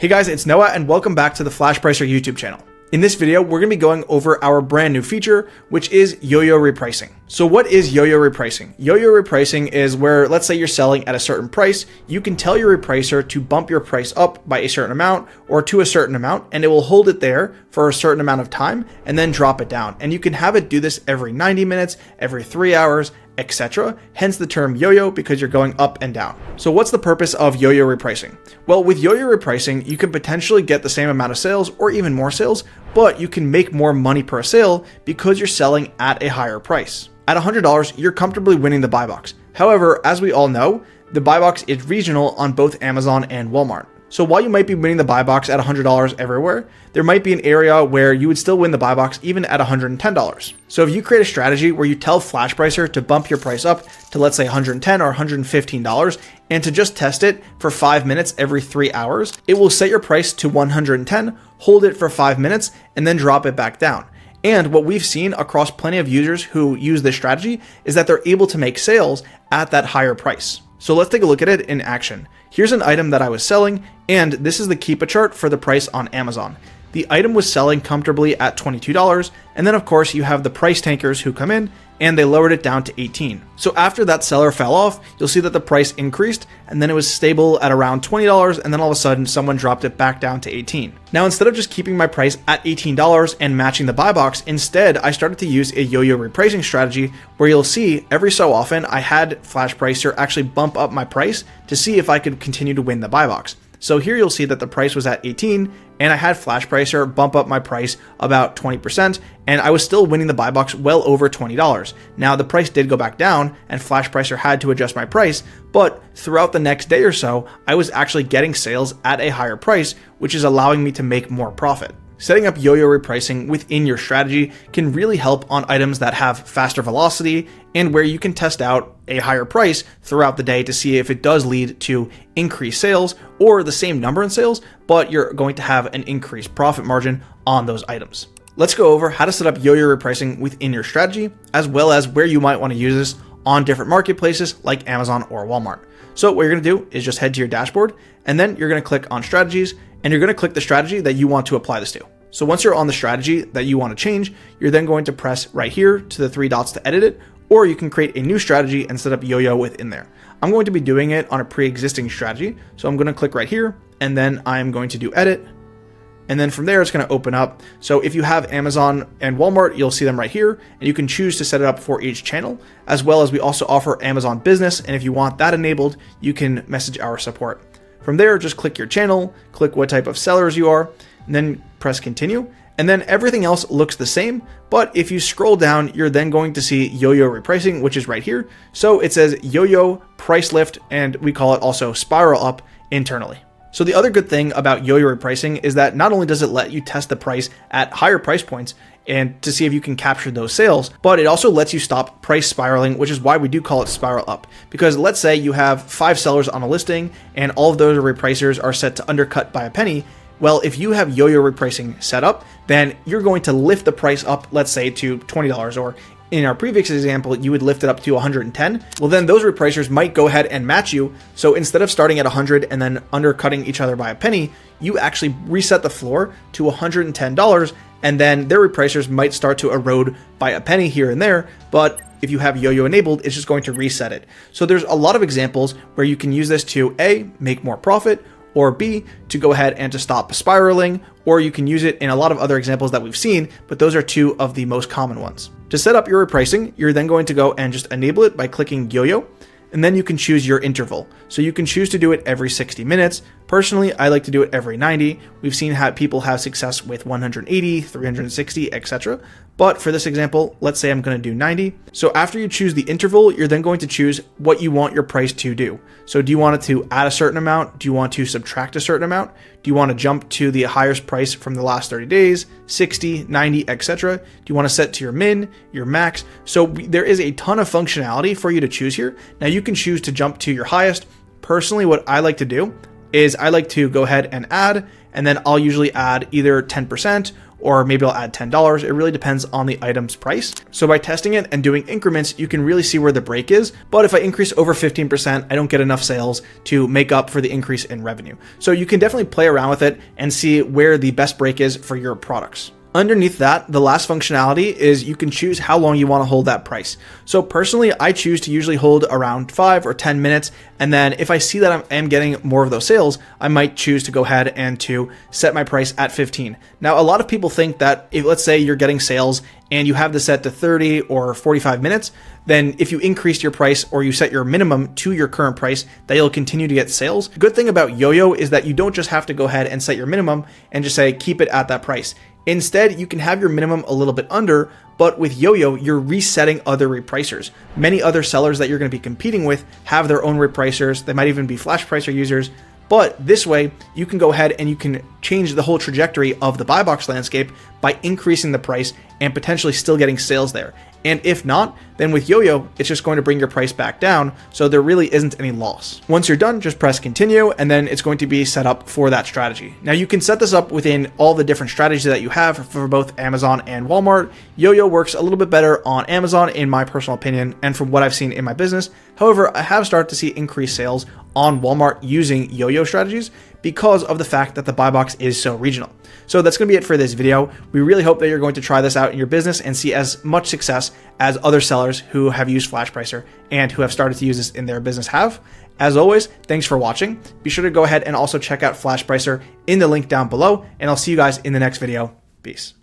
Hey guys, it's Noah and welcome back to the Flashpricer YouTube channel. In this video, we're going to be going over our brand new feature, which is Yo-Yo Repricing. So what is Yo-Yo Repricing? Yo-Yo Repricing is where, let's say you're selling at a certain price, you can tell your repricer to bump your price up by a certain amount or to a certain amount, and it will hold it there for a certain amount of time and then drop it down. And you can have it do this every 90 minutes, every 3 hours, etc. Hence the term yo-yo, because you're going up and down. So what's the purpose of yo-yo repricing? Well, with yo-yo repricing, you can potentially get the same amount of sales or even more sales, but you can make more money per sale because you're selling at a higher price. At $100, you're comfortably winning the buy box. However, as we all know, the buy box is regional on both Amazon and Walmart. So while you might be winning the buy box at $100 everywhere, there might be an area where you would still win the buy box even at $110. So if you create a strategy where you tell Flashpricer to bump your price up to, let's say, $110 or $115 and to just test it for 5 minutes every 3 hours, it will set your price to $110, hold it for 5 minutes, and then drop it back down. And what we've seen across plenty of users who use this strategy is that they're able to make sales at that higher price. So let's take a look at it in action. Here's an item that I was selling, and this is the Keepa chart for the price on Amazon. The item was selling comfortably at $22, and then of course you have the price tankers who come in and they lowered it down to $18. So after that seller fell off, you'll see that the price increased and then it was stable at around $20, and then all of a sudden someone dropped it back down to $18. Now instead of just keeping my price at $18 and matching the buy box, instead I started to use a yo-yo repricing strategy where you'll see every so often I had Flashpricer actually bump up my price to see if I could continue to win the buy box. So here you'll see that the price was at 18 and I had Flashpricer bump up my price about 20% and I was still winning the buy box well over $20. Now the price did go back down and Flashpricer had to adjust my price, but throughout the next day or so, I was actually getting sales at a higher price, which is allowing me to make more profit. Setting up yo-yo repricing within your strategy can really help on items that have faster velocity and where you can test out a higher price throughout the day to see if it does lead to increased sales or the same number in sales, but you're going to have an increased profit margin on those items. Let's go over how to set up yo-yo repricing within your strategy, as well as where you might want to use this on different marketplaces like Amazon or Walmart. So what you're going to do is just head to your dashboard, and then you're going to click on strategies, and you're going to click the strategy that you want to apply this to. So once you're on the strategy that you want to change, you're then going to press right here to the 3 dots to edit it, or you can create a new strategy and set up yo-yo within there. I'm going to be doing it on a pre-existing strategy. So I'm going to click right here, and then I'm going to do edit. And then from there, it's going to open up. So if you have Amazon and Walmart, you'll see them right here, and you can choose to set it up for each channel, as well as we also offer Amazon Business. And if you want that enabled, you can message our support. From there, just click your channel, click what type of sellers you are, and then press continue. And then everything else looks the same, but if you scroll down, you're then going to see yo-yo repricing, which is right here. So it says yo-yo price lift, and we call it also spiral up internally. So the other good thing about yo-yo repricing is that not only does it let you test the price at higher price points and to see if you can capture those sales, but it also lets you stop price spiraling, which is why we do call it spiral up. Because let's say you have 5 sellers on a listing and all of those repricers are set to undercut by a penny. Well, if you have yo-yo repricing set up, then you're going to lift the price up, let's say to $20, or in our previous example, you would lift it up to 110. Well, then those repricers might go ahead and match you. So instead of starting at 100 and then undercutting each other by a penny, you actually reset the floor to $110, and then their repricers might start to erode by a penny here and there. But if you have yo-yo enabled, it's just going to reset it. So there's a lot of examples where you can use this to A, make more profit, or B, to go ahead and to stop spiraling, or you can use it in a lot of other examples that we've seen, but those are 2 of the most common ones. To set up your repricing, you're then going to go and just enable it by clicking yo-yo, and then you can choose your interval. So you can choose to do it every 60 minutes. Personally, I like to do it every 90. We've seen how people have success with 180, 360, etc. But for this example, let's say I'm going to do 90. So after you choose the interval, you're then going to choose what you want your price to do. So do you want it to add a certain amount? Do you want to subtract a certain amount? Do you want to jump to the highest price from the last 30 days, 60, 90, etc.? Do you want to set to your min, your max? So there is a ton of functionality for you to choose here. Now you can choose to jump to your highest. Personally, what I like to do is I like to go ahead and add, and then I'll usually add either 10% or maybe I'll add $10. It really depends on the item's price. So by testing it and doing increments, you can really see where the break is. But if I increase over 15%, I don't get enough sales to make up for the increase in revenue. So you can definitely play around with it and see where the best break is for your products. Underneath that, the last functionality is you can choose how long you want to hold that price. So personally, I choose to usually hold around 5 or 10 minutes. And then if I see that I am getting more of those sales, I might choose to go ahead and to set my price at 15. Now, a lot of people think that if, let's say you're getting sales and you have this set to 30 or 45 minutes, then if you increase your price or you set your minimum to your current price, that you'll continue to get sales. The good thing about Yo-Yo is that you don't just have to go ahead and set your minimum and just say, keep it at that price. Instead, you can have your minimum a little bit under, but with Yo-Yo, you're resetting other repricers. Many other sellers that you're going to be competing with have their own repricers. They might even be Flashpricer users. But this way, you can go ahead and you can change the whole trajectory of the buy box landscape by increasing the price and potentially still getting sales there. And if not, then with Yo-Yo, it's just going to bring your price back down, so there really isn't any loss. Once you're done, just press continue, and then it's going to be set up for that strategy. Now you can set this up within all the different strategies that you have for both Amazon and Walmart. Yo-Yo works a little bit better on Amazon in my personal opinion, and from what I've seen in my business. However, I have started to see increased sales on Walmart using Yo-Yo strategies because of the fact that the buy box is so regional. So that's going to be it for this video. We really hope that you're going to try this out in your business and see as much success as other sellers who have used Flashpricer and who have started to use this in their business have. As always, thanks for watching. Be sure to go ahead and also check out Flashpricer in the link down below, and I'll see you guys in the next video. Peace.